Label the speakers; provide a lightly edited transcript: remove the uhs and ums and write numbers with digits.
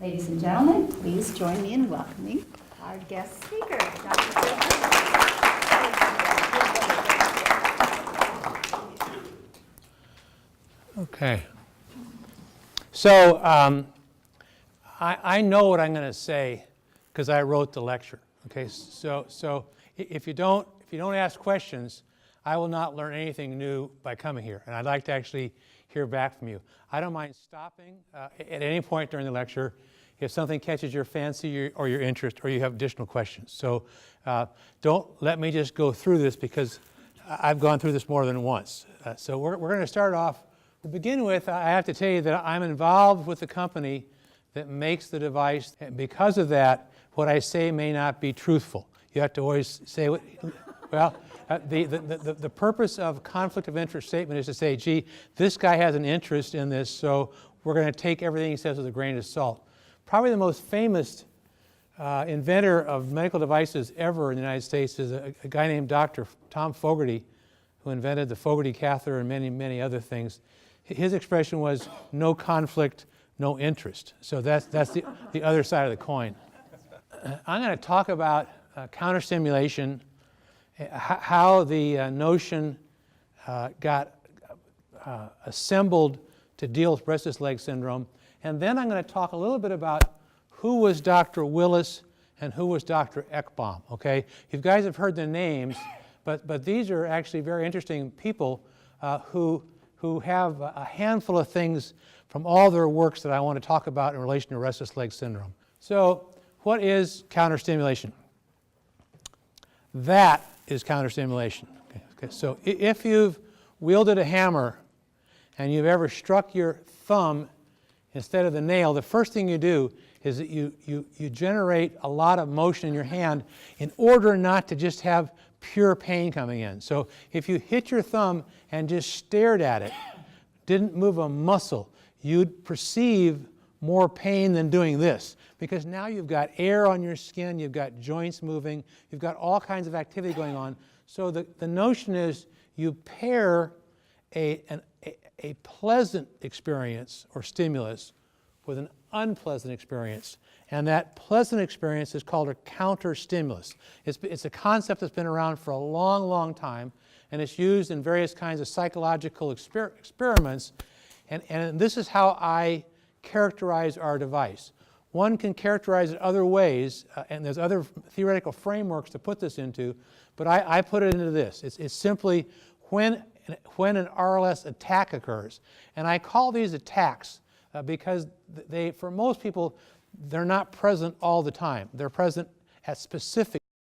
Speaker 1: Ladies and gentlemen, please join me in welcoming our guest speaker, Dr.
Speaker 2: Okay. So I know what I'm going to say because I wrote the lecture. Okay. So if you don't ask questions, I will not learn anything new by coming here, and I'd like to actually hear back from you. I don't mind stopping at any point during the lecture if something catches your fancy or your interest, or you have additional questions. So don't let me just go through this because I've gone through this more than once. So we're going to start off. To begin with, I have to tell you that I'm involved with the company that makes the device, and because of that, what I say may not be truthful. You have to always say, well, the purpose of conflict of interest statement is to say, gee, this guy has an interest in this, so we're going to take everything he says with a grain of salt. Probably the most famous inventor of medical devices ever in the United States is a guy named Dr. Tom Fogarty, who invented the Fogarty catheter and many, many other things. His expression was, no conflict, no interest. So that's the other side of the coin. I'm going to talk about counterstimulation, how the notion got assembled to deal with restless leg syndrome. And then I'm going to talk a little bit about who was Dr. Willis and who was Dr. Ekbom. Okay? You guys have heard the names, but these are actually very interesting people who have a handful of things from all their works that I want to talk about in relation to restless leg syndrome. So what is counterstimulation? That is counterstimulation. Okay. So if you've wielded a hammer and you've ever struck your thumb instead of the nail, the first thing you do is that you generate a lot of motion in your hand in order not to just have pure pain coming in. So if you hit your thumb and just stared at it, didn't move a muscle, you'd perceive more pain than doing this, because now you've got air on your skin, you've got joints moving, you've got all kinds of activity going on. So the notion is you pair a pleasant experience or stimulus with an unpleasant experience. And that pleasant experience is called a counter-stimulus. It's a concept that's been around for a long, long time, and it's used in various kinds of psychological experiments. And this is how I characterize our device. One can characterize it other ways, and there's other theoretical frameworks to put this into, but I put it into this. It's simply when an RLS attack occurs. And I call these attacks because for most people, they're not present all the time. They're present at specific